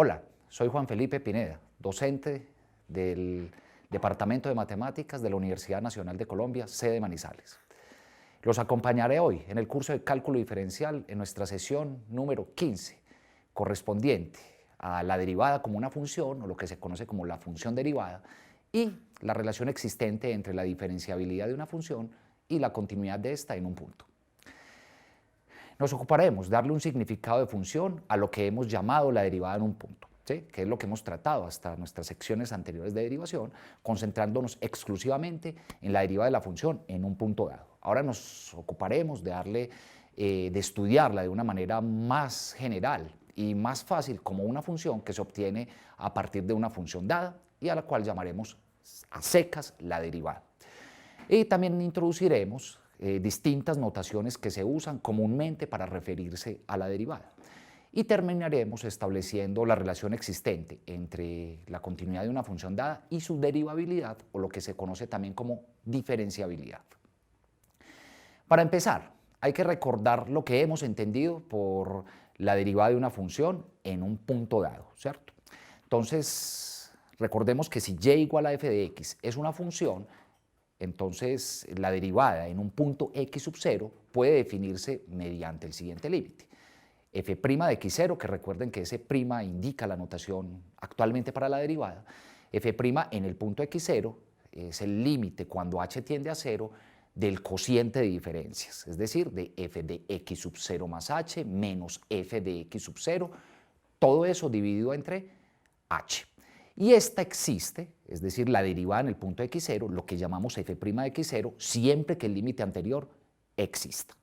Hola, soy Juan Felipe Pineda, docente del Departamento de Matemáticas de la Universidad Nacional de Colombia, sede Manizales. Los acompañaré hoy en el curso de cálculo diferencial en nuestra sesión número 15, correspondiente a la derivada como una función, o lo que se conoce como la función derivada, y la relación existente entre la diferenciabilidad de una función y la continuidad de esta en un punto. Nos ocuparemos de darle un significado de función a lo que hemos llamado la derivada en un punto, ¿sí? Que es lo que hemos tratado hasta nuestras secciones anteriores de derivación, concentrándonos exclusivamente en la derivada de la función en un punto dado. Ahora nos ocuparemos de estudiarla de una manera más general y más fácil como una función que se obtiene a partir de una función dada y a la cual llamaremos a secas la derivada. Y también introduciremos distintas notaciones que se usan comúnmente para referirse a la derivada. Y terminaremos estableciendo la relación existente entre la continuidad de una función dada y su derivabilidad, o lo que se conoce también como diferenciabilidad. Para empezar, hay que recordar lo que hemos entendido por la derivada de una función en un punto dado, ¿cierto? Entonces, recordemos que si y igual a f de x es una función, entonces la derivada en un punto x sub 0 puede definirse mediante el siguiente límite. F' de x0, que recuerden que ese prima indica la notación actualmente para la derivada, f' en el punto x0 es el límite cuando h tiende a 0 del cociente de diferencias, es decir, de f de x sub 0 más h menos f de x sub 0, todo eso dividido entre h. Y esta existe, es decir, la derivada en el punto x0, lo que llamamos f' de x0, siempre que el límite anterior exista.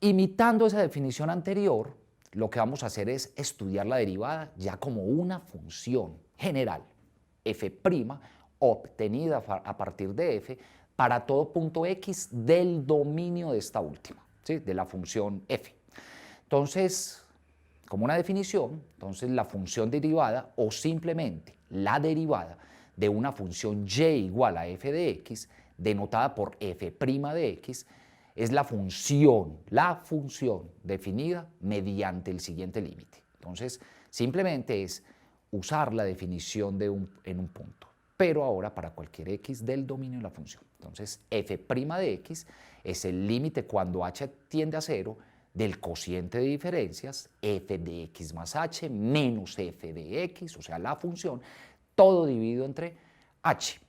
Imitando esa definición anterior, lo que vamos a hacer es estudiar la derivada ya como una función general, f' obtenida a partir de f para todo punto x del dominio de esta última, ¿sí? De la función f. Entonces, como una definición, entonces la función derivada o simplemente la derivada de una función y igual a f de x, denotada por f' de x, es la función definida mediante el siguiente límite. Entonces, simplemente es usar la definición en un punto, pero ahora para cualquier x del dominio de la función. Entonces, f' de x es el límite cuando h tiende a 0 del cociente de diferencias, f de x más h menos f de x, o sea, la función, todo dividido entre h.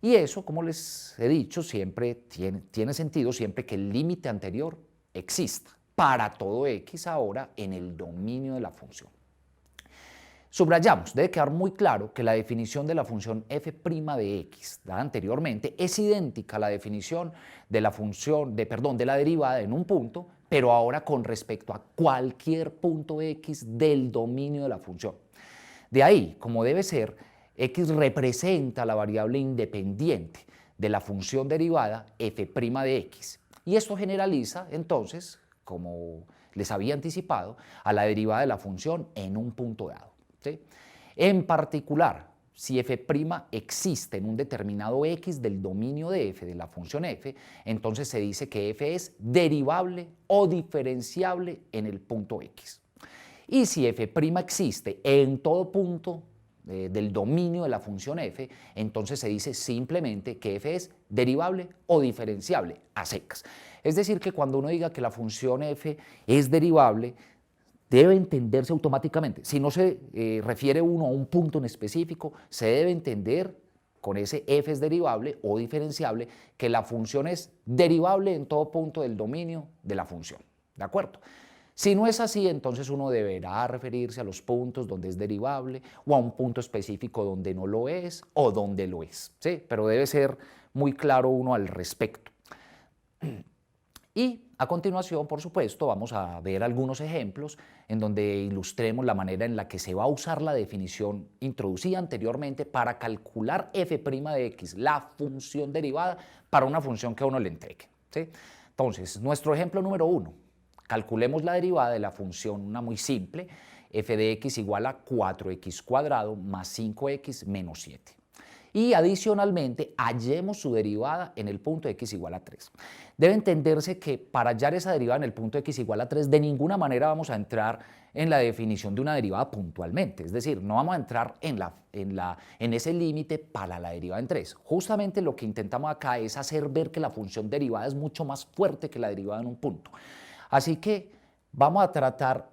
Y eso, como les he dicho, siempre tiene sentido siempre que el límite anterior exista para todo x ahora en el dominio de la función. Subrayamos, debe quedar muy claro que la definición de la función f' de x dada anteriormente es idéntica a la definición de la derivada en un punto, pero ahora con respecto a cualquier punto x del dominio de la función. De ahí, como debe ser, x representa la variable independiente de la función derivada f' de x. Y esto generaliza, entonces, como les había anticipado, a la derivada de la función en un punto dado, ¿sí? En particular, si f' existe en un determinado x del dominio de f, de la función f, entonces se dice que f es derivable o diferenciable en el punto x. Y si f' existe en todo punto del dominio de la función f, entonces se dice simplemente que f es derivable o diferenciable a secas. Es decir, que cuando uno diga que la función f es derivable, debe entenderse automáticamente. Si no se refiere uno a un punto en específico, se debe entender con ese f es derivable o diferenciable que la función es derivable en todo punto del dominio de la función. ¿De acuerdo? Si no es así, entonces uno deberá referirse a los puntos donde es derivable o a un punto específico donde no lo es o donde lo es, ¿sí? Pero debe ser muy claro uno al respecto. Y a continuación, por supuesto, vamos a ver algunos ejemplos en donde ilustremos la manera en la que se va a usar la definición introducida anteriormente para calcular f' de x, la función derivada, para una función que a uno le entregue, ¿sí? Entonces, nuestro ejemplo número 1. Calculemos la derivada de la función, una muy simple, f de x igual a 4x² más 5x menos 7. y adicionalmente hallemos su derivada en el punto x igual a 3. Debe entenderse que para hallar esa derivada en el punto x igual a 3 de ninguna manera vamos a entrar en la definición de una derivada puntualmente, es decir, no vamos a entrar en ese límite para la derivada en 3. Justamente lo que intentamos acá es hacer ver que la función derivada es mucho más fuerte que la derivada en un punto. Así que vamos a tratar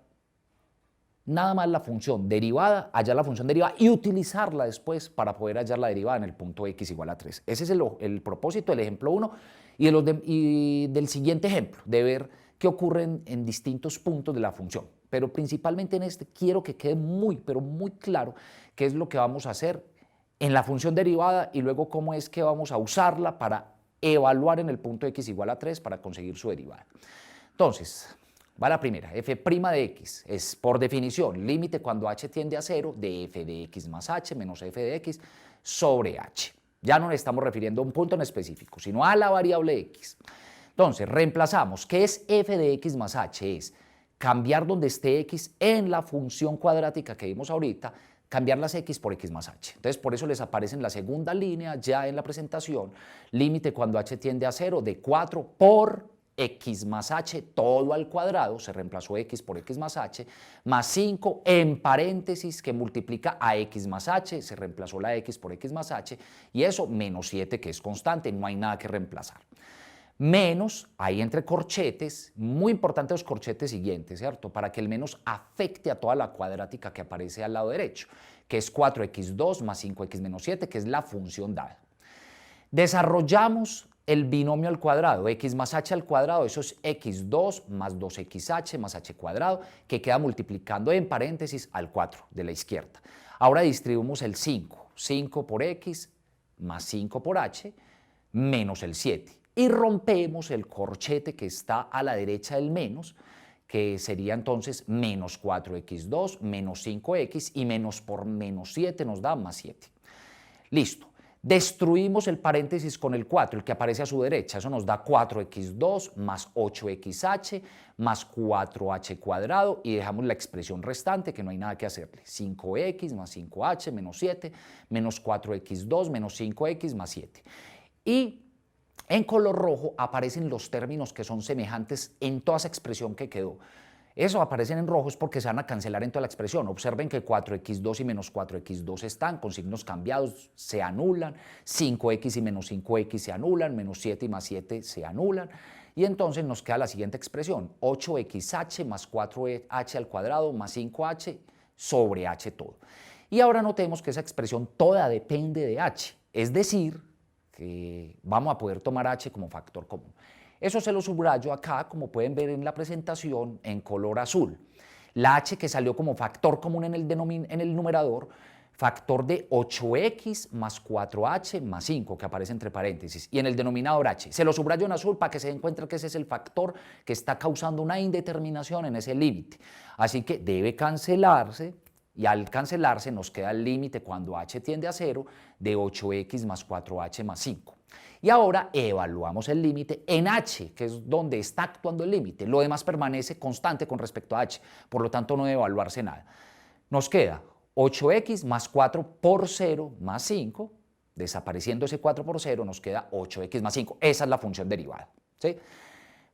nada más la función derivada, hallar la función derivada y utilizarla después para poder hallar la derivada en el punto x igual a 3. Ese es el propósito del ejemplo 1 y del siguiente ejemplo, de ver qué ocurre en distintos puntos de la función. Pero principalmente en este quiero que quede muy, pero muy claro qué es lo que vamos a hacer en la función derivada y luego cómo es que vamos a usarla para evaluar en el punto x igual a 3 para conseguir su derivada. Entonces, va la primera, f' de x es por definición límite cuando h tiende a 0 de f de x más h menos f de x sobre h. Ya no le estamos refiriendo a un punto en específico, sino a la variable x. Entonces, reemplazamos, ¿qué es f de x más h? Es cambiar donde esté x en la función cuadrática que vimos ahorita, cambiar las x por x más h. Entonces, por eso les aparece en la segunda línea, ya en la presentación, límite cuando h tiende a 0 de 4 por x más h todo al cuadrado, se reemplazó x por x más h, más 5 en paréntesis que multiplica a x más h, se reemplazó la x por x más h, y eso menos 7 que es constante, no hay nada que reemplazar. Menos, ahí entre corchetes, muy importante los corchetes siguientes, ¿cierto? Para que el menos afecte a toda la cuadrática que aparece al lado derecho, que es 4x2 más 5x menos 7, que es la función dada. Desarrollamos el binomio al cuadrado, x más h al cuadrado, eso es x2 más 2xh más h cuadrado, que queda multiplicando en paréntesis al 4 de la izquierda. Ahora distribuimos el 5, 5 por x más 5 por h, menos el 7. Y rompemos el corchete que está a la derecha del menos, que sería entonces menos 4x2, menos 5x, y menos por menos 7 nos da más 7. Listo. Destruimos el paréntesis con el 4, el que aparece a su derecha. Eso nos da 4x2 más 8xh más 4h cuadrado y dejamos la expresión restante que no hay nada que hacerle. 5x más 5h menos 7 menos 4x2 menos 5x más 7. Y en color rojo aparecen los términos que son semejantes en toda esa expresión que quedó. Eso aparecen en rojo es porque se van a cancelar en toda la expresión. Observen que 4x2 y menos 4x2 están con signos cambiados, se anulan, 5x y menos 5x se anulan, menos 7 y más 7 se anulan, y entonces nos queda la siguiente expresión, 8xh más 4h al cuadrado más 5h sobre h todo. Y ahora notemos que esa expresión toda depende de h, es decir, que vamos a poder tomar h como factor común. Eso se lo subrayo acá, como pueden ver en la presentación, en color azul. La h que salió como factor común en el numerador, factor de 8x más 4h más 5, que aparece entre paréntesis, y en el denominador h. Se lo subrayo en azul para que se den cuenta que ese es el factor que está causando una indeterminación en ese límite. Así que debe cancelarse, y al cancelarse nos queda el límite cuando h tiende a 0 de 8x más 4h más 5. Y ahora evaluamos el límite en h, que es donde está actuando el límite. Lo demás permanece constante con respecto a h, por lo tanto no debe evaluarse nada. Nos queda 8x más 4 por 0 más 5, desapareciendo ese 4 por 0 nos queda 8x más 5. Esa es la función derivada, ¿sí?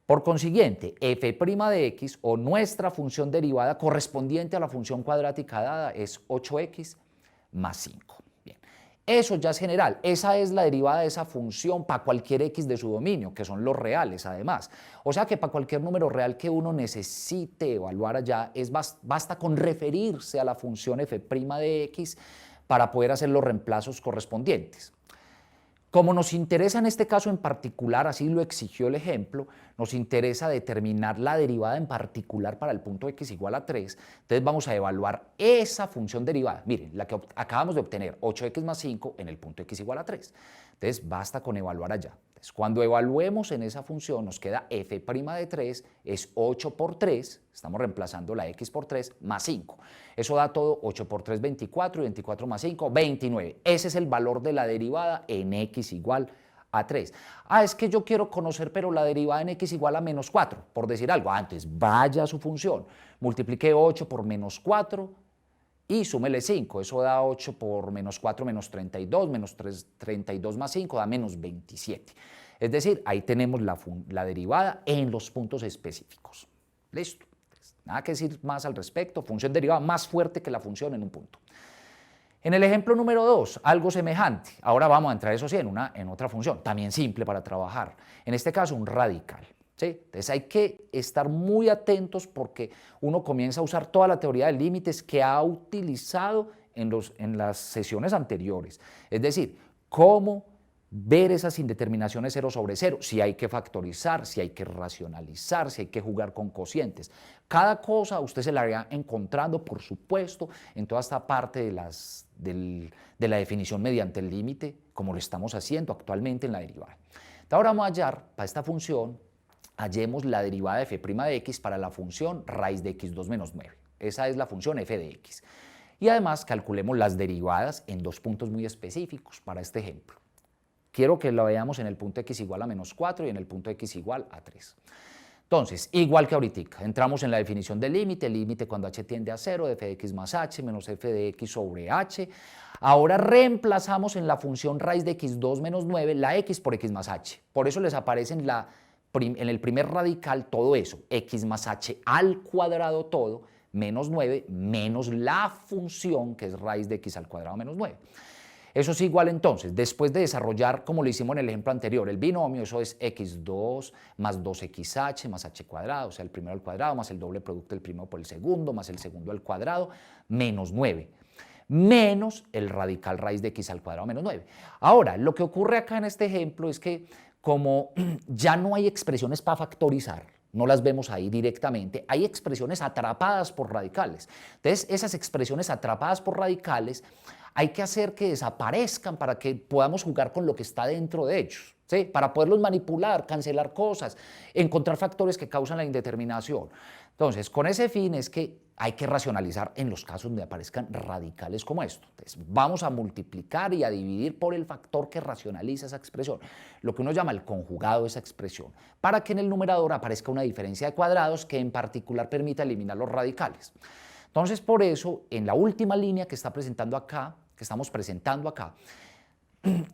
Por consiguiente, f' de x o nuestra función derivada correspondiente a la función cuadrática dada es 8x más 5. Eso ya es general, esa es la derivada de esa función para cualquier x de su dominio, que son los reales además. O sea que para cualquier número real que uno necesite evaluar allá, basta con referirse a la función f' de x para poder hacer los reemplazos correspondientes. Como nos interesa en este caso en particular, así lo exigió el ejemplo, nos interesa determinar la derivada en particular para el punto x igual a 3, entonces vamos a evaluar esa función derivada. Miren, la que acabamos de obtener, 8x más 5 en el punto x igual a 3. Entonces basta con evaluar allá. Entonces, cuando evaluemos en esa función nos queda f' de 3 es 8 por 3, estamos reemplazando la x por 3, más 5. Eso da todo 8 por 3, 24, y 24 más 5, 29. Ese es el valor de la derivada en x igual a 3. Es que yo quiero conocer, pero la derivada en x igual a menos 4, por decir algo. Entonces vaya a su función, multiplique 8 por menos 4 y súmele 5, eso da 8 por menos 4 menos 32, menos 32 más 5 da menos 27. Es decir, ahí tenemos la derivada en los puntos específicos. Listo. Nada que decir más al respecto, función derivada más fuerte que la función en un punto. En el ejemplo número 2, algo semejante. Ahora vamos a entrar, eso sí, en otra función, también simple para trabajar. En este caso, un radical. ¿Sí? Entonces hay que estar muy atentos porque uno comienza a usar toda la teoría de límites que ha utilizado en las sesiones anteriores. Es decir, cómo ver esas indeterminaciones 0 sobre 0, si hay que factorizar, si hay que racionalizar, si hay que jugar con cocientes. Cada cosa usted se la irá encontrando, por supuesto, en toda esta parte de la definición mediante el límite, como lo estamos haciendo actualmente en la derivada. Entonces, ahora vamos a hallar, para esta función, hallemos la derivada de f' de x para la función raíz de x2 menos 9. Esa es la función f de x. Y además calculemos las derivadas en dos puntos muy específicos para este ejemplo. Quiero que lo veamos en el punto x igual a menos 4 y en el punto x igual a 3. Entonces, igual que ahorita, entramos en la definición del límite, el límite cuando h tiende a 0, de f de x más h menos f de x sobre h. Ahora reemplazamos en la función raíz de x2 menos 9 la x por x más h. Por eso les aparece en el primer radical todo eso, x más h al cuadrado todo, menos 9, menos la función que es raíz de x al cuadrado menos 9. Eso es igual entonces, después de desarrollar, como lo hicimos en el ejemplo anterior, el binomio, eso es x2 más 2xh más h cuadrado, o sea, el primero al cuadrado más el doble producto del primero por el segundo, más el segundo al cuadrado, menos 9, menos el radical raíz de x al cuadrado menos 9. Ahora, lo que ocurre acá en este ejemplo es que como ya no hay expresiones para factorizar, no las vemos ahí directamente, hay expresiones atrapadas por radicales. Entonces, esas expresiones atrapadas por radicales hay que hacer que desaparezcan para que podamos jugar con lo que está dentro de ellos, ¿sí? Para poderlos manipular, cancelar cosas, encontrar factores que causan la indeterminación. Entonces, con ese fin es que hay que racionalizar en los casos donde aparezcan radicales como esto. Entonces, vamos a multiplicar y a dividir por el factor que racionaliza esa expresión, lo que uno llama el conjugado de esa expresión, para que en el numerador aparezca una diferencia de cuadrados que en particular permita eliminar los radicales. Entonces, por eso, en la última línea que está presentando acá, que estamos presentando acá,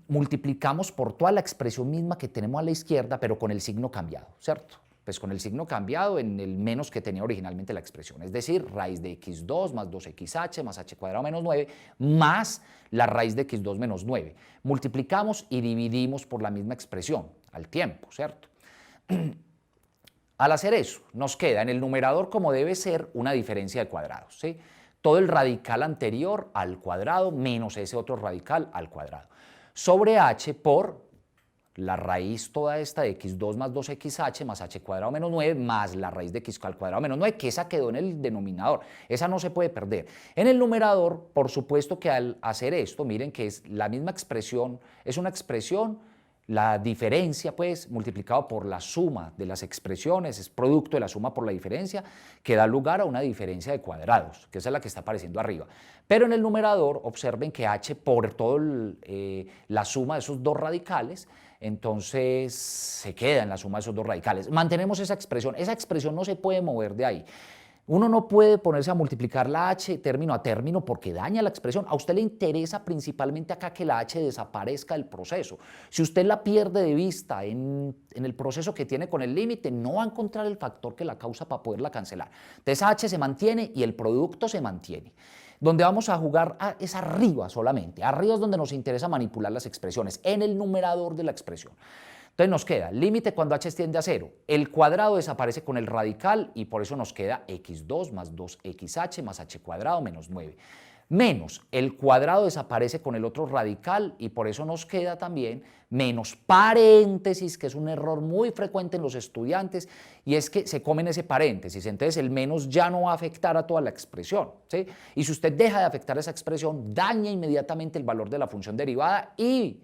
multiplicamos por toda la expresión misma que tenemos a la izquierda, pero con el signo cambiado, ¿cierto? Pues con el signo cambiado en el menos que tenía originalmente la expresión, es decir, raíz de x2 más 2xh más h cuadrado menos 9 más la raíz de x2 menos 9. Multiplicamos y dividimos por la misma expresión al tiempo, ¿cierto? Al hacer eso, nos queda en el numerador como debe ser una diferencia de cuadrados, ¿sí? Todo el radical anterior al cuadrado menos ese otro radical al cuadrado, sobre h por la raíz toda esta de x2 más 2xh más h cuadrado menos 9 más la raíz de x al cuadrado menos 9, que esa quedó en el denominador, esa no se puede perder. En el numerador, por supuesto que al hacer esto, miren que es la misma expresión, es una expresión, la diferencia, pues, multiplicado por la suma de las expresiones, es producto de la suma por la diferencia, que da lugar a una diferencia de cuadrados, que esa es la que está apareciendo arriba. Pero en el numerador, observen que h por toda la suma de esos dos radicales, entonces se queda en la suma de esos dos radicales. Mantenemos esa expresión no se puede mover de ahí. Uno no puede ponerse a multiplicar la h término a término porque daña la expresión. A usted le interesa principalmente acá que la h desaparezca del proceso. Si usted la pierde de vista en el proceso que tiene con el límite, no va a encontrar el factor que la causa para poderla cancelar. Entonces h se mantiene y el producto se mantiene. Donde vamos a jugar es arriba solamente. Arriba es donde nos interesa manipular las expresiones, en el numerador de la expresión. Entonces nos queda límite cuando h tiende a 0, el cuadrado desaparece con el radical y por eso nos queda x2 más 2xh más h cuadrado menos 9. Menos el cuadrado desaparece con el otro radical y por eso nos queda también menos paréntesis, que es un error muy frecuente en los estudiantes, y es que se comen ese paréntesis, entonces el menos ya no va a afectar a toda la expresión, ¿sí? Y si usted deja de afectar esa expresión, daña inmediatamente el valor de la función derivada y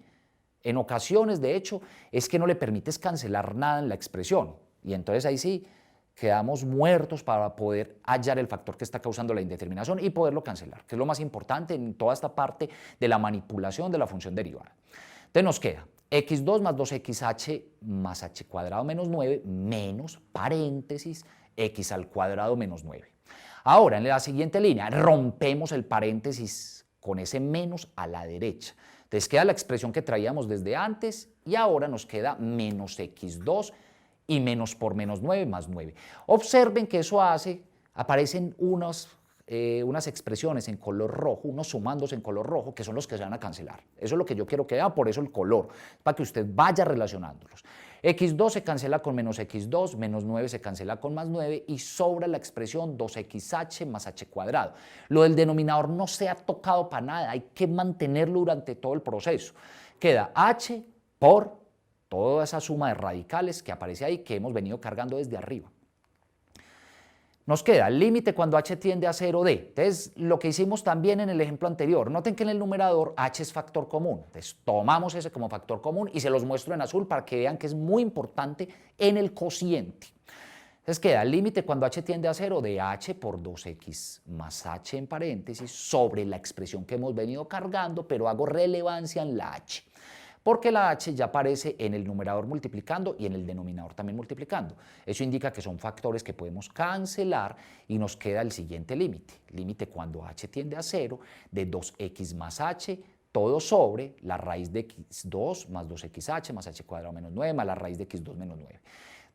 en ocasiones, de hecho, es que no le permites cancelar nada en la expresión y entonces ahí sí quedamos muertos para poder hallar el factor que está causando la indeterminación y poderlo cancelar, que es lo más importante en toda esta parte de la manipulación de la función derivada. Entonces nos queda x2 más 2xh más h cuadrado menos 9 menos paréntesis x al cuadrado menos 9. Ahora, en la siguiente línea, rompemos el paréntesis con ese menos a la derecha. Entonces queda la expresión que traíamos desde antes y ahora nos queda menos x2 y menos por menos 9 más 9. Observen que eso aparecen unas expresiones en color rojo, unos sumandos en color rojo, que son los que se van a cancelar. Eso es lo que yo quiero que vean, por eso el color, para que usted vaya relacionándolos. x2 se cancela con menos x2, menos 9 se cancela con más 9 y sobra la expresión 2xh más h cuadrado. Lo del denominador no se ha tocado para nada, hay que mantenerlo durante todo el proceso. Queda h por toda esa suma de radicales que aparece ahí, que hemos venido cargando desde arriba. Nos queda el límite cuando h tiende a 0 de. Entonces, lo que hicimos también en el ejemplo anterior, noten que en el numerador h es factor común. Entonces, tomamos ese como factor común y se los muestro en azul para que vean que es muy importante en el cociente. Entonces, queda el límite cuando h tiende a 0 de h por 2x más h en paréntesis sobre la expresión que hemos venido cargando, pero hago relevancia en la h. Porque la h ya aparece en el numerador multiplicando y en el denominador también multiplicando. Eso indica que son factores que podemos cancelar y nos queda el siguiente límite. Límite cuando h tiende a 0 de 2x más h, todo sobre la raíz de x2 más 2xh más h cuadrado menos 9 más la raíz de x2 menos 9.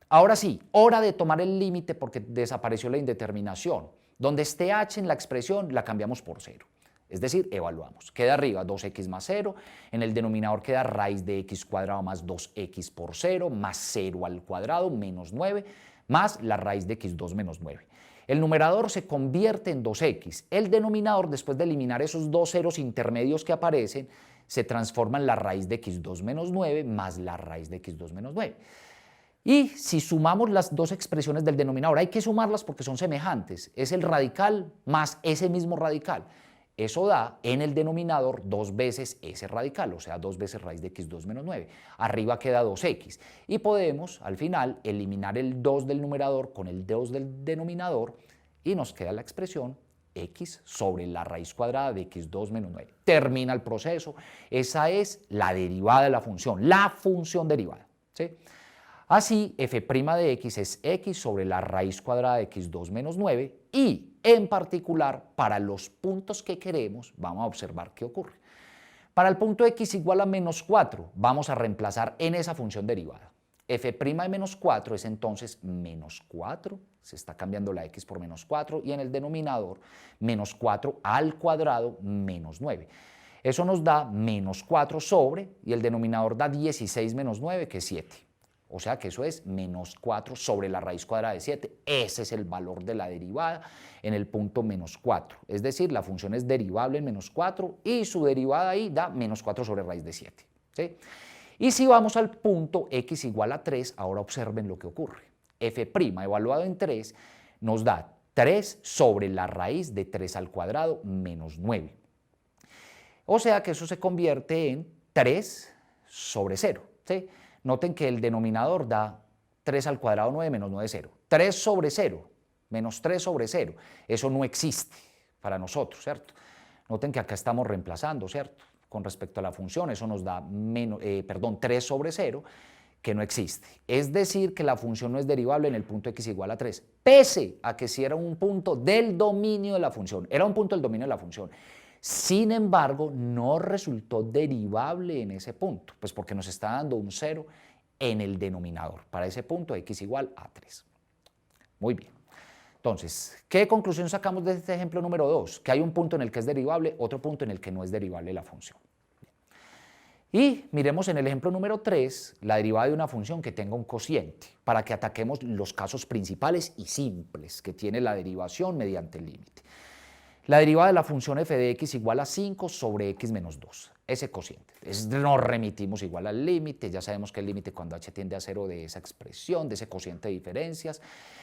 Ahora sí, hora de tomar el límite porque desapareció la indeterminación. Donde esté h en la expresión la cambiamos por 0. Es decir, evaluamos. Queda arriba 2x más 0, en el denominador queda raíz de x cuadrado más 2x por 0, más 0 al cuadrado, menos 9, más la raíz de x2 menos 9. El numerador se convierte en 2x. El denominador, después de eliminar esos dos ceros intermedios que aparecen, se transforma en la raíz de x2 menos 9 más la raíz de x2 menos 9. Y si sumamos las dos expresiones del denominador, hay que sumarlas porque son semejantes. Es el radical más ese mismo radical. Eso da en el denominador 2 veces ese radical, o sea, 2 veces raíz de x2 menos 9. Arriba queda 2x. Y podemos, al final, eliminar el 2 del numerador con el 2 del denominador y nos queda la expresión x sobre la raíz cuadrada de x2 menos 9. Termina el proceso. Esa es la derivada de la función derivada. ¿Sí? Así, f' de x es x sobre la raíz cuadrada de x2 menos 9 y, en particular, para los puntos que queremos, vamos a observar qué ocurre. Para el punto x igual a menos 4, vamos a reemplazar en esa función derivada. f' de menos 4 es entonces menos 4, se está cambiando la x por menos 4, y en el denominador, menos 4 al cuadrado menos 9. Eso nos da menos 4 sobre, y el denominador da 16 menos 9, que es 7. O sea que eso es menos 4 sobre la raíz cuadrada de 7. Ese es el valor de la derivada en el punto menos 4. Es decir, la función es derivable en menos 4 y su derivada ahí da menos 4 sobre raíz de 7. ¿Sí? Y si vamos al punto x igual a 3, ahora observen lo que ocurre. f' evaluado en 3 nos da 3 sobre la raíz de 3 al cuadrado menos 9. O sea que eso se convierte en 3 sobre 0. ¿Sí? Noten que el denominador da 3 al cuadrado 9 menos 9, 0. 3 sobre 0 menos 3 sobre 0. Eso no existe para nosotros, ¿cierto? Noten que acá estamos reemplazando, ¿cierto? Con respecto a la función, eso nos da 3 sobre 0, que no existe. Es decir, que la función no es derivable en el punto x igual a 3, pese a que sí era un punto del dominio de la función. Era un punto del dominio de la función. Sin embargo, no resultó derivable en ese punto, pues porque nos está dando un 0 en el denominador. Para ese punto, x igual a 3. Muy bien. Entonces, ¿qué conclusión sacamos de este ejemplo número 2? Que hay un punto en el que es derivable, otro punto en el que no es derivable la función. Y miremos en el ejemplo número 3 la derivada de una función que tenga un cociente, para que ataquemos los casos principales y simples que tiene la derivación mediante el límite. La derivada de la función f de x igual a 5 sobre x menos 2, ese cociente. Nos remitimos igual al límite, ya sabemos que el límite cuando h tiende a 0 de esa expresión, de ese cociente de diferencias.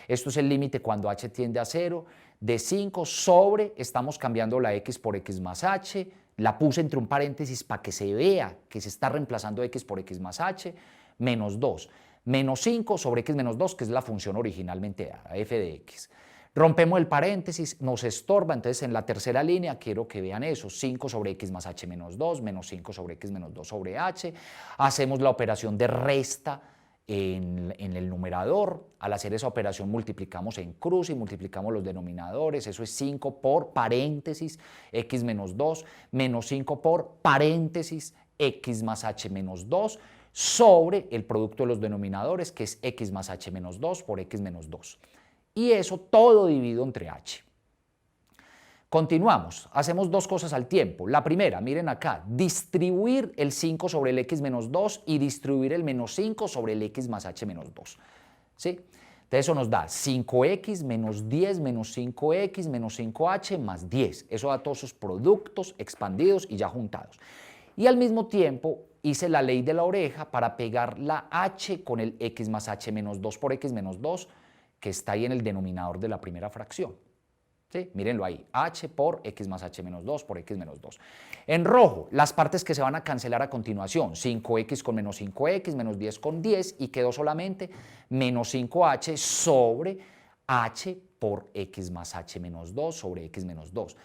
Esto es el límite cuando h tiende a 0 de 5 sobre, estamos cambiando la x por x más h, la puse entre un paréntesis para que se vea que se está reemplazando x por x más h, menos 2, menos 5 sobre x menos 2, que es la función originalmente dada, f de x. Rompemos el paréntesis, nos estorba, entonces en la tercera línea quiero que vean eso, 5 sobre x más h menos 2, menos 5 sobre x menos 2 sobre h. Hacemos la operación de resta en el numerador. Al hacer esa operación multiplicamos en cruz y multiplicamos los denominadores. Eso es 5 por paréntesis x menos 2, menos 5 por paréntesis x más h menos 2, sobre el producto de los denominadores, que es x más h menos 2 por x menos 2. Y eso todo dividido entre h. Continuamos, hacemos dos cosas al tiempo. La primera, miren acá, distribuir el 5 sobre el x menos 2 y distribuir el menos 5 sobre el x más h menos 2. ¿Sí? Entonces eso nos da 5x menos 10 menos 5x menos 5h más 10. Eso da todos sus productos expandidos y ya juntados. Y al mismo tiempo hice la ley de la oreja para pegar la h con el x más h menos 2 por x menos 2, que está ahí en el denominador de la primera fracción. ¿Sí? Mírenlo ahí, h por x más h menos 2 por x menos 2. En rojo, las partes que se van a cancelar a continuación, 5x con menos 5x, menos 10 con 10, y quedó solamente menos 5h sobre h por x más h menos 2 sobre x menos 2.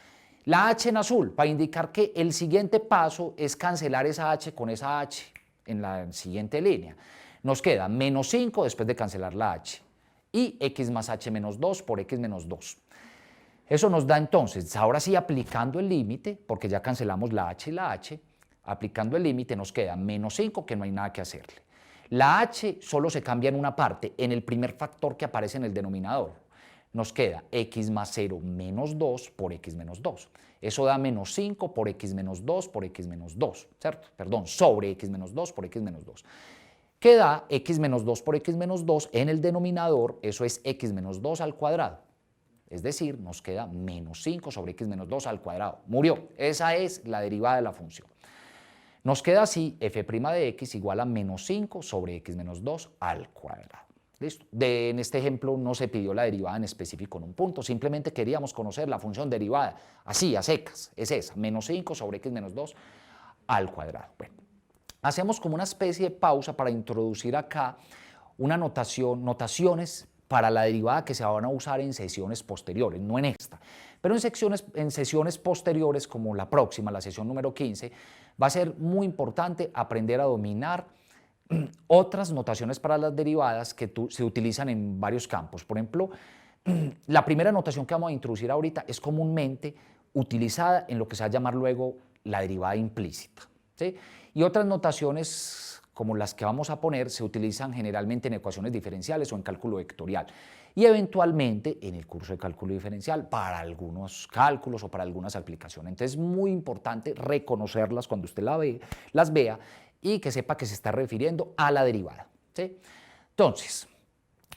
La h en azul, para indicar que el siguiente paso es cancelar esa h con esa h en la siguiente línea. Nos queda menos 5 después de cancelar la h, y x más h menos 2 por x menos 2. Eso nos da entonces, ahora sí aplicando el límite, porque ya cancelamos la h y la h, aplicando el límite nos queda menos 5, que no hay nada que hacerle. La h solo se cambia en una parte, en el primer factor que aparece en el denominador. Nos queda x más 0 menos 2 por x menos 2. Eso da menos 5 por x menos 2 por x menos 2, ¿cierto? Perdón, sobre x menos 2 por x menos 2. Que da x menos 2 por x menos 2 en el denominador, eso es x menos 2 al cuadrado. Es decir, nos queda menos 5 sobre x menos 2 al cuadrado. Murió. Esa es la derivada de la función. Nos queda así f' de x igual a menos 5 sobre x menos 2 al cuadrado. ¿Listo? En este ejemplo no se pidió la derivada en específico en un punto, simplemente queríamos conocer la función derivada, así, a secas, es esa, menos 5 sobre x menos 2 al cuadrado. Bueno, hacemos como una especie de pausa para introducir acá una notaciones para la derivada que se van a usar en sesiones posteriores, no en esta. Pero en sesiones posteriores, como la próxima, la sesión número 15, va a ser muy importante aprender a dominar otras notaciones para las derivadas que se utilizan en varios campos. Por ejemplo, la primera notación que vamos a introducir ahorita es comúnmente utilizada en lo que se va a llamar luego la derivada implícita, ¿sí? Y otras notaciones como las que vamos a poner se utilizan generalmente en ecuaciones diferenciales o en cálculo vectorial y eventualmente en el curso de cálculo diferencial para algunos cálculos o para algunas aplicaciones. Entonces es muy importante reconocerlas cuando usted las vea y que sepa que se está refiriendo a la derivada, ¿sí? Entonces,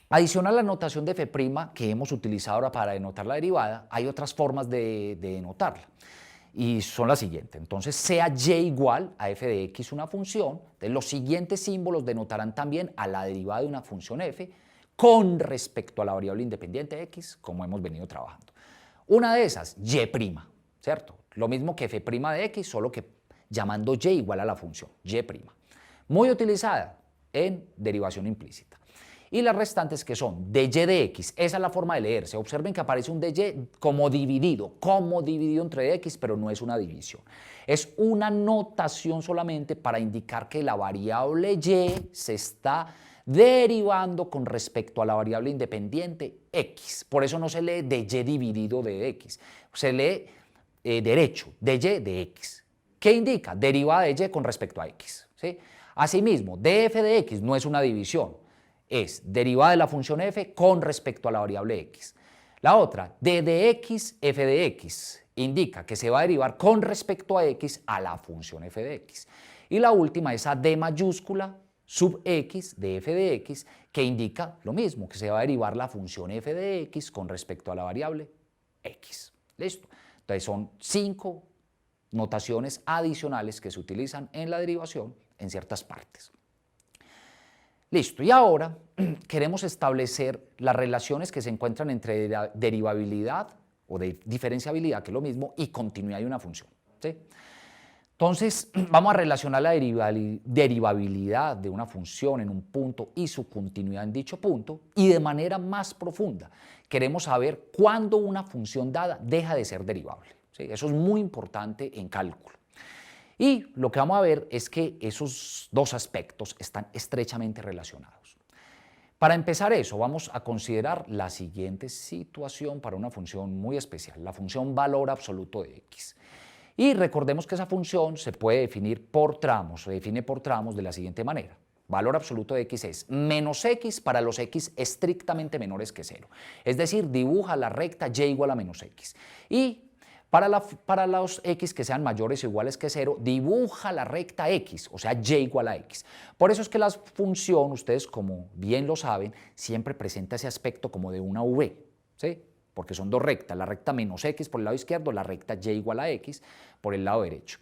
adicional a la notación de f' que hemos utilizado ahora para denotar la derivada, hay otras formas de denotarla. Y son las siguientes. Entonces, sea y igual a f de x una función, los siguientes símbolos denotarán también a la derivada de una función f con respecto a la variable independiente x, como hemos venido trabajando. Una de esas, y', ¿cierto? Lo mismo que f' de x, solo que llamando y igual a la función, y'. Muy utilizada en derivación implícita. Y las restantes que son dy de x, esa es la forma de leerse. Observen que aparece un dy como dividido entre x, pero no es una división. Es una notación solamente para indicar que la variable y se está derivando con respecto a la variable independiente x. Por eso no se lee dy dividido de x, se lee derecho, dy de x. ¿Qué indica? Derivada de y con respecto a x, ¿sí? Asimismo, df de x no es una división, es derivada de la función f con respecto a la variable x. La otra, d de x, f de x, indica que se va a derivar con respecto a x a la función f de x. Y la última, esa d mayúscula sub x de f de x, que indica lo mismo, que se va a derivar la función f de x con respecto a la variable x. ¿Listo? Entonces son 5 notaciones adicionales que se utilizan en la derivación en ciertas partes. Listo, y ahora queremos establecer las relaciones que se encuentran entre derivabilidad o diferenciabilidad, que es lo mismo, y continuidad de una función, ¿sí? Entonces, vamos a relacionar la derivabilidad de una función en un punto y su continuidad en dicho punto, y de manera más profunda queremos saber cuándo una función dada deja de ser derivable, ¿sí? Eso es muy importante en cálculo. Y lo que vamos a ver es que esos dos aspectos están estrechamente relacionados. Para empezar eso, vamos a considerar la siguiente situación para una función muy especial, la función valor absoluto de x. Y recordemos que esa función se puede definir por tramos, se define por tramos de la siguiente manera. Valor absoluto de x es menos x para los x estrictamente menores que 0. Es decir, dibuja la recta y igual a menos x. Y para los x que sean mayores o iguales que 0, dibuja la recta x, o sea, y igual a x. Por eso es que la función, ustedes como bien lo saben, siempre presenta ese aspecto como de una v, ¿sí? Porque son dos rectas, la recta menos x por el lado izquierdo, la recta y igual a x por el lado derecho.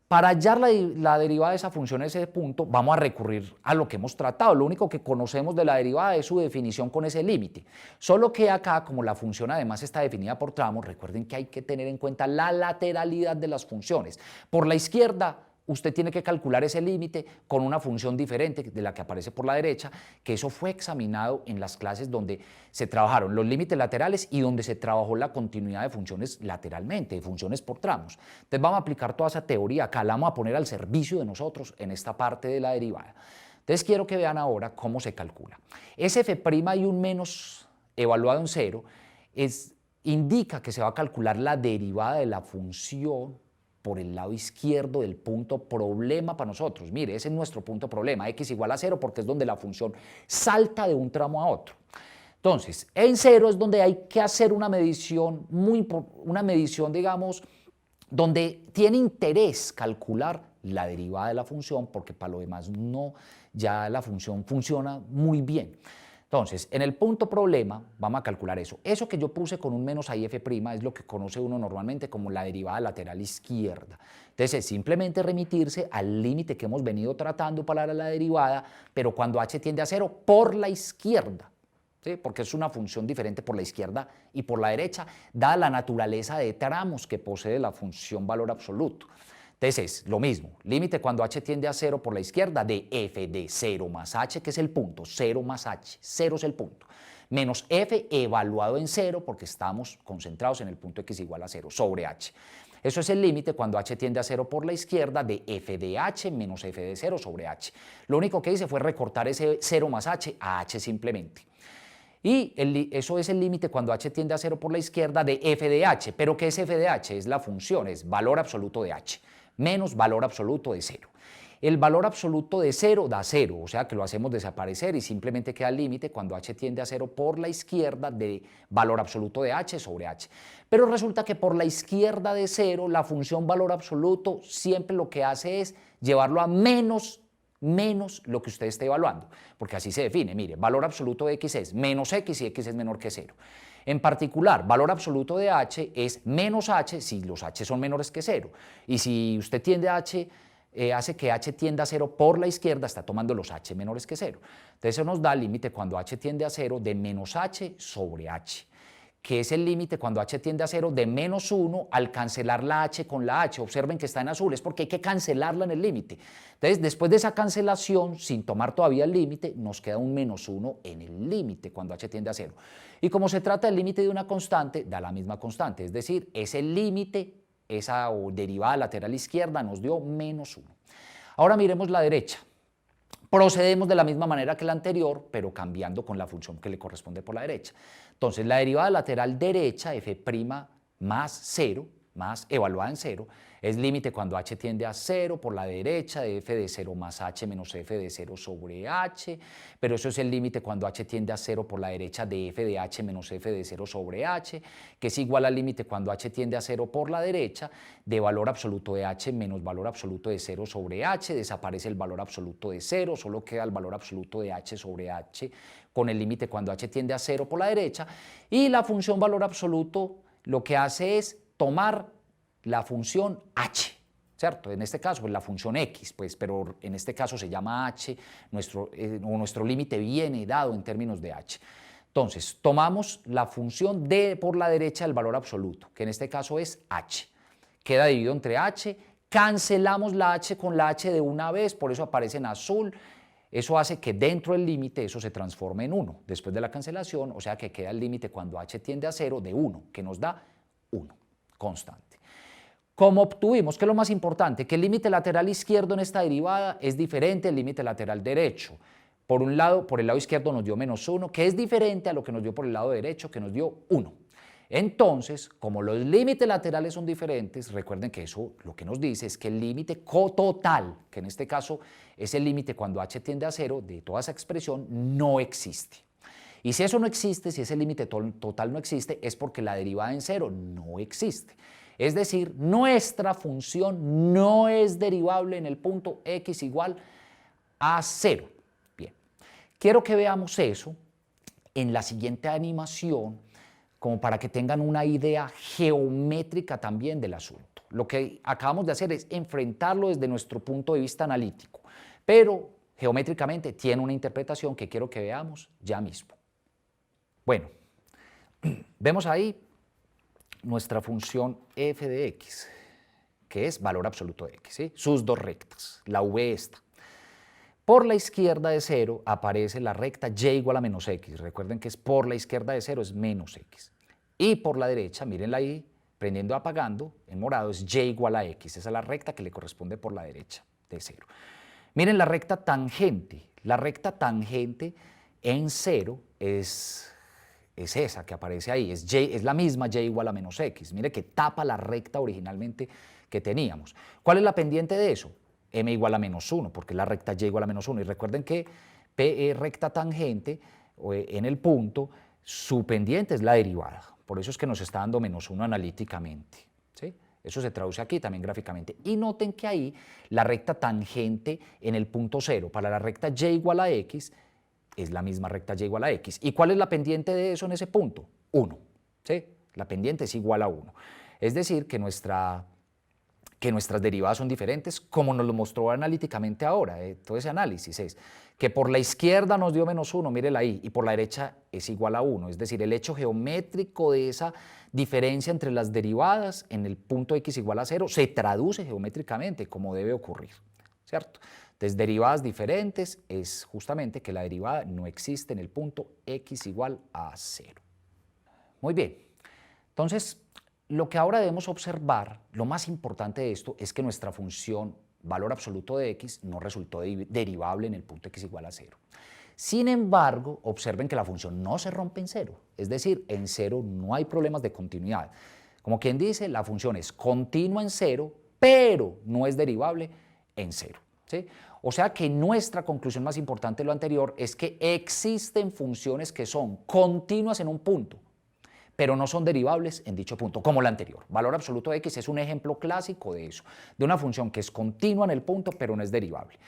Para hallar la derivada de esa función en ese punto, vamos a recurrir a lo que hemos tratado. Lo único que conocemos de la derivada es su definición con ese límite. Solo que acá, como la función además está definida por tramos, recuerden que hay que tener en cuenta la lateralidad de las funciones. Por la izquierda, usted tiene que calcular ese límite con una función diferente de la que aparece por la derecha, que eso fue examinado en las clases donde se trabajaron los límites laterales y donde se trabajó la continuidad de funciones lateralmente, de funciones por tramos. Entonces vamos a aplicar toda esa teoría acá, la vamos a poner al servicio de nosotros en esta parte de la derivada. Entonces quiero que vean ahora cómo se calcula. Ese f' y un menos evaluado en 0 indica que se va a calcular la derivada de la función por el lado izquierdo del punto problema para nosotros. Mire, ese es nuestro punto problema, x igual a 0, porque es donde la función salta de un tramo a otro. Entonces, en 0 es donde hay que hacer una medición, digamos, donde tiene interés calcular la derivada de la función, porque para lo demás no, ya la función funciona muy bien. Entonces, en el punto problema vamos a calcular eso. Eso que yo puse con un menos ahí f' es lo que conoce uno normalmente como la derivada lateral izquierda. Entonces, es simplemente remitirse al límite que hemos venido tratando para la derivada, pero cuando h tiende a 0 por la izquierda, ¿sí? Porque es una función diferente por la izquierda y por la derecha, dada la naturaleza de tramos que posee la función valor absoluto. Entonces es lo mismo, límite cuando h tiende a 0 por la izquierda de f de 0 más h, que es el punto, 0 más h, 0 es el punto, menos f evaluado en 0, porque estamos concentrados en el punto x igual a 0, sobre h. Eso es el límite cuando h tiende a 0 por la izquierda de f de h menos f de 0 sobre h. Lo único que hice fue recortar ese 0 más h a h simplemente. Y eso es el límite cuando h tiende a 0 por la izquierda de f de h. ¿Pero qué es f de h? Es la función, es valor absoluto de h, menos valor absoluto de 0. El valor absoluto de 0 da 0, o sea que lo hacemos desaparecer y simplemente queda el límite cuando h tiende a 0 por la izquierda de valor absoluto de h sobre h. Pero resulta que por la izquierda de 0 la función valor absoluto siempre lo que hace es llevarlo a menos lo que usted esté evaluando, porque así se define. Mire, valor absoluto de x es menos x y x es menor que 0. En particular, valor absoluto de h es menos h si los h son menores que 0. Y si usted tiende a h, hace que h tienda a 0 por la izquierda, está tomando los h menores que 0. Entonces eso nos da el límite cuando h tiende a 0 de menos h sobre h, que es el límite cuando h tiende a 0 de menos 1 al cancelar la h con la h. Observen que está en azul, es porque hay que cancelarla en el límite. Entonces, después de esa cancelación, sin tomar todavía el límite, nos queda un menos 1 en el límite cuando h tiende a 0. Y como se trata del límite de una constante, da la misma constante, es decir, ese límite, esa derivada lateral izquierda nos dio menos 1. Ahora miremos la derecha. Procedemos de la misma manera que la anterior, pero cambiando con la función que le corresponde por la derecha. Entonces, la derivada lateral derecha, f' más 0, más evaluada en 0, es límite cuando h tiende a 0 por la derecha de f de 0 más h menos f de 0 sobre h, pero eso es el límite cuando h tiende a 0 por la derecha de f de h menos f de 0 sobre h, que es igual al límite cuando h tiende a 0 por la derecha de valor absoluto de h menos valor absoluto de 0 sobre h, desaparece el valor absoluto de 0, solo queda el valor absoluto de h sobre h con el límite cuando h tiende a 0 por la derecha, y la función valor absoluto lo que hace es tomar la función h, ¿cierto? En este caso, pues la función x, pues, pero en este caso se llama h, nuestro límite viene dado en términos de h. Entonces, tomamos la función de por la derecha del valor absoluto, que en este caso es h. Queda dividido entre h, cancelamos la h con la h de una vez, por eso aparece en azul. Eso hace que dentro del límite eso se transforme en 1 después de la cancelación, o sea que queda el límite cuando h tiende a 0 de 1, que nos da 1, constante. Como obtuvimos, que es lo más importante, que el límite lateral izquierdo en esta derivada es diferente al límite lateral derecho. Por un lado, por el lado izquierdo nos dio -1, que es diferente a lo que nos dio por el lado derecho, que nos dio 1. Entonces, como los límites laterales son diferentes, recuerden que eso lo que nos dice es que el límite cototal, que en este caso es el límite cuando h tiende a 0 de toda esa expresión, no existe. Y si eso no existe, si ese límite total no existe, es porque la derivada en 0 no existe. Es decir, nuestra función no es derivable en el punto x igual a 0. Bien, quiero que veamos eso en la siguiente animación, como para que tengan una idea geométrica también del asunto. Lo que acabamos de hacer es enfrentarlo desde nuestro punto de vista analítico, pero geométricamente tiene una interpretación que quiero que veamos ya mismo. Bueno, vemos ahí nuestra función f de x, que es valor absoluto de x, ¿sí? Sus dos rectas, la v esta. Por la izquierda de 0 aparece la recta y igual a menos x. Recuerden que es por la izquierda de 0 es menos x. Y por la derecha, mírenla ahí, prendiendo y apagando, en morado es y igual a x. Esa es la recta que le corresponde por la derecha de 0. Miren la recta tangente. La recta tangente en 0 es esa que aparece ahí, es la misma y igual a menos x. Mire que tapa la recta originalmente que teníamos. ¿Cuál es la pendiente de eso? M igual a -1, porque la recta y igual a -1. Y recuerden que P recta tangente en el punto, su pendiente es la derivada. Por eso es que nos está dando -1 analíticamente. ¿Sí? Eso se traduce aquí también gráficamente. Y noten que ahí la recta tangente en el punto 0 para la recta y igual a x es la misma recta y igual a x. ¿Y cuál es la pendiente de eso en ese punto? 1. ¿Sí? La pendiente es igual a 1. Es decir, que nuestras derivadas son diferentes, como nos lo mostró analíticamente ahora. Todo ese análisis es que por la izquierda nos dio -1, mírela ahí, y por la derecha es igual a 1. Es decir, el hecho geométrico de esa diferencia entre las derivadas en el punto x igual a 0 se traduce geométricamente como debe ocurrir, ¿cierto? Entonces, derivadas diferentes es justamente que la derivada no existe en el punto x igual a 0. Muy bien, entonces lo que ahora debemos observar, lo más importante de esto, es que nuestra función valor absoluto de x no resultó derivable en el punto x igual a 0. Sin embargo, observen que la función no se rompe en 0, es decir, en 0 no hay problemas de continuidad. Como quien dice, la función es continua en 0, pero no es derivable en 0. ¿Sí? O sea que nuestra conclusión más importante de lo anterior es que existen funciones que son continuas en un punto, pero no son derivables en dicho punto, como la anterior. Valor absoluto de x es un ejemplo clásico de eso, de una función que es continua en el punto, pero no es derivable.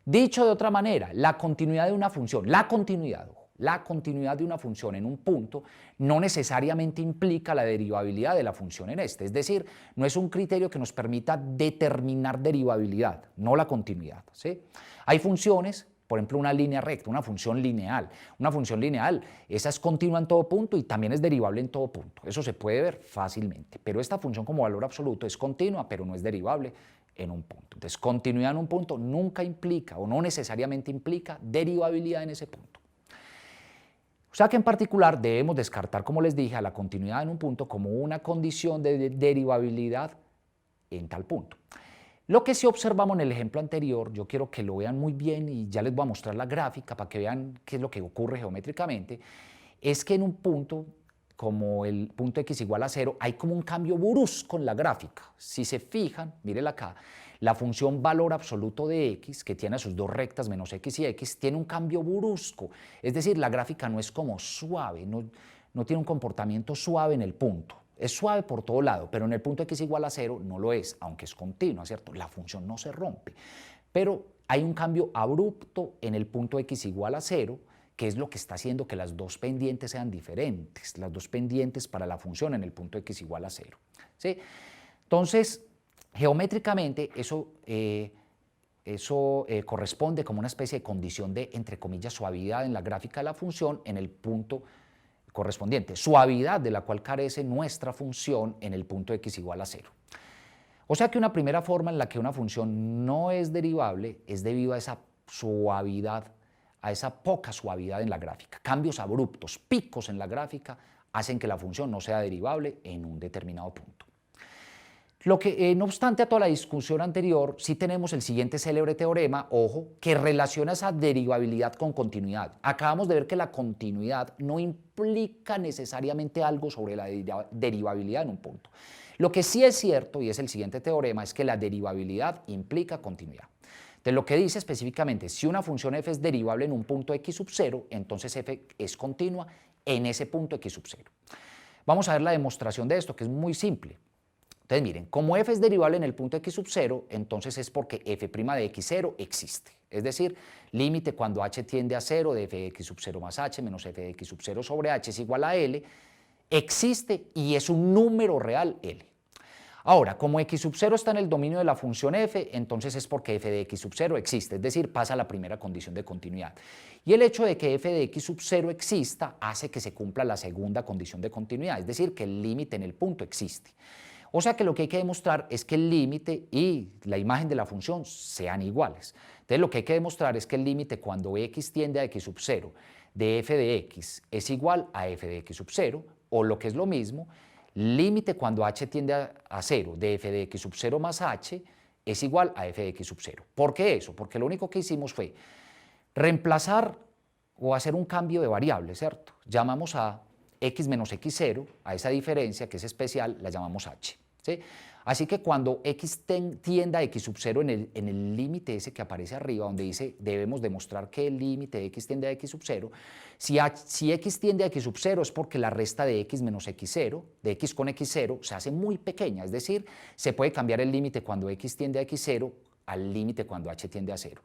Dicho de otra manera, la continuidad de una función, la continuidad de una función en un punto no necesariamente implica la derivabilidad de la función en este. Es decir, no es un criterio que nos permita determinar derivabilidad, no la continuidad. ¿Sí? Hay funciones, por ejemplo, una línea recta, una función lineal. Una función lineal, esa es continua en todo punto y también es derivable en todo punto. Eso se puede ver fácilmente. Pero esta función como valor absoluto es continua, pero no es derivable en un punto. Entonces, continuidad en un punto nunca implica o no necesariamente implica derivabilidad en ese punto. O sea que en particular debemos descartar, como les dije, a la continuidad en un punto como una condición de derivabilidad en tal punto. Lo que sí observamos en el ejemplo anterior, yo quiero que lo vean muy bien y ya les voy a mostrar la gráfica para que vean qué es lo que ocurre geométricamente, es que en un punto como el punto x igual a 0 hay como un cambio brusco en la gráfica. Si se fijan, mírenla acá, la función valor absoluto de x, que tiene sus dos rectas menos x y x, tiene un cambio brusco. Es decir, la gráfica no es como suave, no tiene un comportamiento suave en el punto. Es suave por todo lado, pero en el punto x igual a 0 no lo es, aunque es continua, ¿cierto? La función no se rompe. Pero hay un cambio abrupto en el punto x igual a 0, que es lo que está haciendo que las dos pendientes sean diferentes, las dos pendientes para la función en el punto x igual a 0. ¿Sí? Entonces, geométricamente eso corresponde como una especie de condición de, entre comillas, suavidad en la gráfica de la función en el punto correspondiente, suavidad de la cual carece nuestra función en el punto x igual a 0. O sea que una primera forma en la que una función no es derivable es debido a esa suavidad, a esa poca suavidad en la gráfica. Cambios abruptos, picos en la gráfica hacen que la función no sea derivable en un determinado punto. No obstante a toda la discusión anterior, sí tenemos el siguiente célebre teorema, ojo, que relaciona esa derivabilidad con continuidad. Acabamos de ver que la continuidad no implica necesariamente algo sobre la derivabilidad en un punto. Lo que sí es cierto, y es el siguiente teorema, es que la derivabilidad implica continuidad. Entonces, lo que dice específicamente, si una función f es derivable en un punto x sub 0, entonces f es continua en ese punto x sub 0. Vamos a ver la demostración de esto, que es muy simple. Entonces, miren, como f es derivable en el punto x sub 0, entonces es porque f' de x0 existe. Es decir, límite cuando h tiende a 0 de f de x sub 0 más h menos f de x sub 0 sobre h es igual a L, existe y es un número real L. Ahora, como x sub 0 está en el dominio de la función f, entonces es porque f de x sub 0 existe, es decir, pasa la primera condición de continuidad. Y el hecho de que f de x sub 0 exista hace que se cumpla la segunda condición de continuidad, es decir, que el límite en el punto existe. O sea que lo que hay que demostrar es que el límite y la imagen de la función sean iguales. Entonces lo que hay que demostrar es que el límite cuando x tiende a x sub 0 de f de x es igual a f de x sub 0, o lo que es lo mismo, límite cuando h tiende a 0 de f de x sub 0 más h es igual a f de x sub 0. ¿Por qué eso? Porque lo único que hicimos fue reemplazar o hacer un cambio de variable, ¿cierto? Llamamos a x menos x0, a esa diferencia que es especial, la llamamos h. ¿Sí? Así que cuando x tienda a x sub 0 en el límite ese que aparece arriba, donde dice debemos demostrar que el límite de x tiende a x sub 0, si x tiende a x sub 0 es porque la resta de x menos x0, de x con x0, se hace muy pequeña, es decir, se puede cambiar el límite cuando x tiende a x0 al límite cuando h tiende a 0.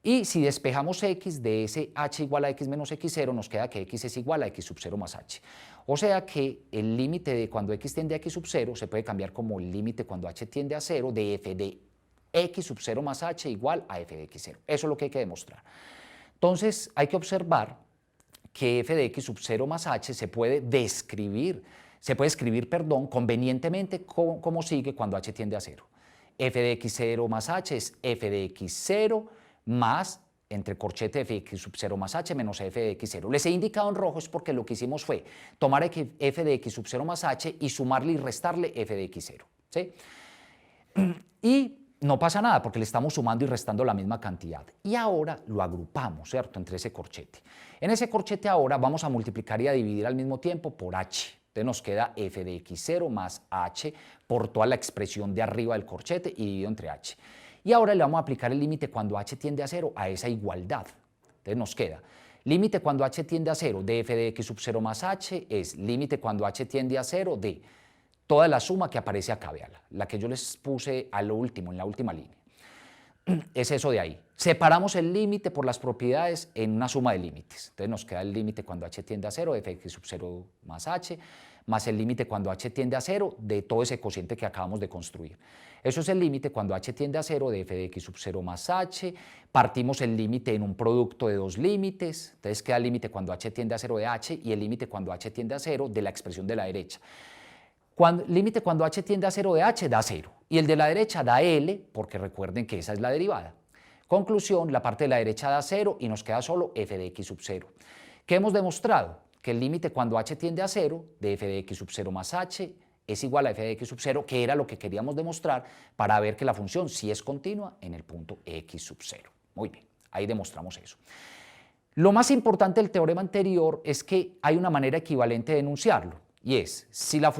Y si despejamos x de ese h igual a x menos x0, nos queda que x es igual a x sub 0 más h. O sea que el límite de cuando x tiende a x sub 0 se puede cambiar como el límite cuando h tiende a 0 de f de x sub 0 más h igual a f de x0. Eso es lo que hay que demostrar. Entonces hay que observar que f de x sub 0 más h se puede escribir convenientemente como sigue cuando h tiende a 0. F de x0 más h es f de x0 más, entre corchete f de x sub 0 más h menos f de x0. Les he indicado en rojo es porque lo que hicimos fue tomar f de x sub 0 más h y sumarle y restarle f de x0. ¿Sí? Y no pasa nada porque le estamos sumando y restando la misma cantidad. Y ahora lo agrupamos, ¿cierto?, entre ese corchete. En ese corchete ahora vamos a multiplicar y a dividir al mismo tiempo por h. Entonces nos queda f de x0 más h por toda la expresión de arriba del corchete y dividido entre h. Y ahora le vamos a aplicar el límite cuando h tiende a 0 a esa igualdad. Entonces nos queda límite cuando h tiende a 0 de f de x sub 0 más h es límite cuando h tiende a 0 de toda la suma que aparece acá, véala, la que yo les puse a lo último, en la última línea. Es eso de ahí. Separamos el límite por las propiedades en una suma de límites. Entonces nos queda el límite cuando h tiende a 0 de f de x sub 0 más h, más el límite cuando h tiende a 0 de todo ese cociente que acabamos de construir. Eso es el límite cuando h tiende a 0 de f de x sub 0 más h, partimos el límite en un producto de dos límites, entonces queda el límite cuando h tiende a 0 de h y el límite cuando h tiende a 0 de la expresión de la derecha. Límite cuando h tiende a 0 de h da 0 y el de la derecha da L, porque recuerden que esa es la derivada. Conclusión, la parte de la derecha da 0 y nos queda solo f de x sub 0. ¿Qué hemos demostrado? Que el límite cuando h tiende a 0 de f de x sub 0 más h es igual a f de x sub 0, que era lo que queríamos demostrar para ver que la función sí es continua en el punto x sub 0. Muy bien, ahí demostramos eso. Lo más importante del teorema anterior es que hay una manera equivalente de enunciarlo, y es, si una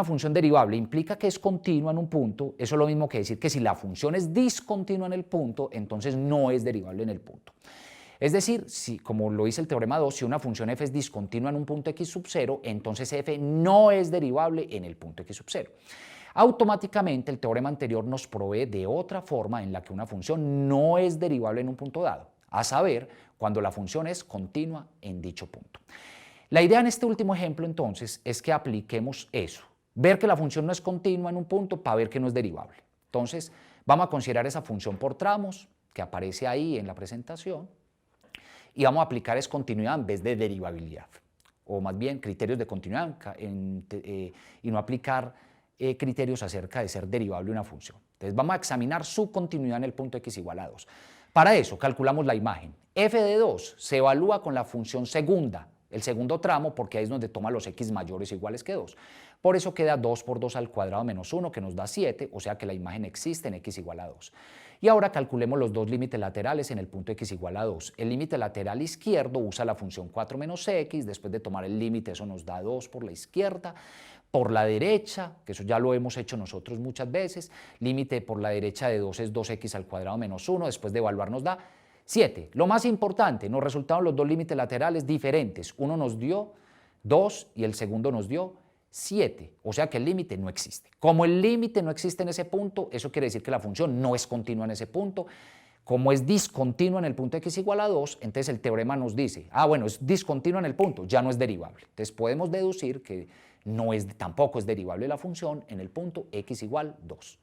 función derivable implica que es continua en un punto, eso es lo mismo que decir que si la función es discontinua en el punto, entonces no es derivable en el punto. Es decir, como lo dice el teorema 2, si una función f es discontinua en un punto x sub 0, entonces f no es derivable en el punto x sub 0. Automáticamente el teorema anterior nos provee de otra forma en la que una función no es derivable en un punto dado, a saber, cuando la función es continua en dicho punto. La idea en este último ejemplo entonces es que apliquemos eso, ver que la función no es continua en un punto para ver que no es derivable. Entonces vamos a considerar esa función por tramos que aparece ahí en la presentación, y vamos a aplicar es continuidad en vez de derivabilidad, o más bien criterios de continuidad y no aplicar criterios acerca de ser derivable una función. Entonces vamos a examinar su continuidad en el punto x igual a 2. Para eso calculamos la imagen. F de 2 se evalúa con la función segunda, el segundo tramo, porque ahí es donde toma los x mayores o iguales que 2. Por eso queda 2 por 2 al cuadrado menos 1, que nos da 7, o sea que la imagen existe en x igual a 2. Y ahora calculemos los dos límites laterales en el punto x igual a 2. El límite lateral izquierdo usa la función 4 menos x, después de tomar el límite eso nos da 2 por la izquierda. Por la derecha, que eso ya lo hemos hecho nosotros muchas veces, límite por la derecha de 2 es 2x al cuadrado menos 1, después de evaluar nos da 7. Lo más importante, nos resultaron los dos límites laterales diferentes. Uno nos dio 2 y el segundo nos dio 7, o sea que el límite no existe. Como el límite no existe en ese punto, eso quiere decir que la función no es continua en ese punto. Como es discontinua en el punto x igual a 2, entonces el teorema nos dice, bueno, es discontinua en el punto, ya no es derivable. Entonces podemos deducir que tampoco es derivable la función en el punto x igual 2.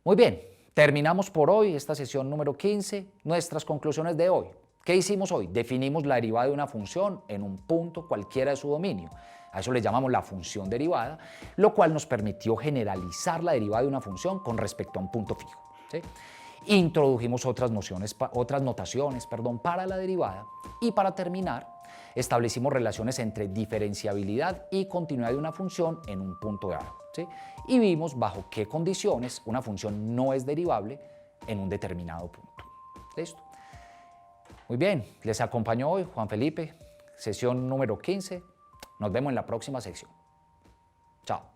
Muy bien, terminamos por hoy esta sesión número 15. Nuestras conclusiones de hoy. ¿Qué hicimos hoy? Definimos la derivada de una función en un punto cualquiera de su dominio. A eso le llamamos la función derivada, lo cual nos permitió generalizar la derivada de una función con respecto a un punto fijo, ¿sí? Introdujimos otras notaciones para la derivada y para terminar establecimos relaciones entre diferenciabilidad y continuidad de una función en un punto dado, ¿sí? Y vimos bajo qué condiciones una función no es derivable en un determinado punto. ¿Listo? Muy bien, les acompañó hoy Juan Felipe, sesión número 15. Nos vemos en la próxima sección. Chao.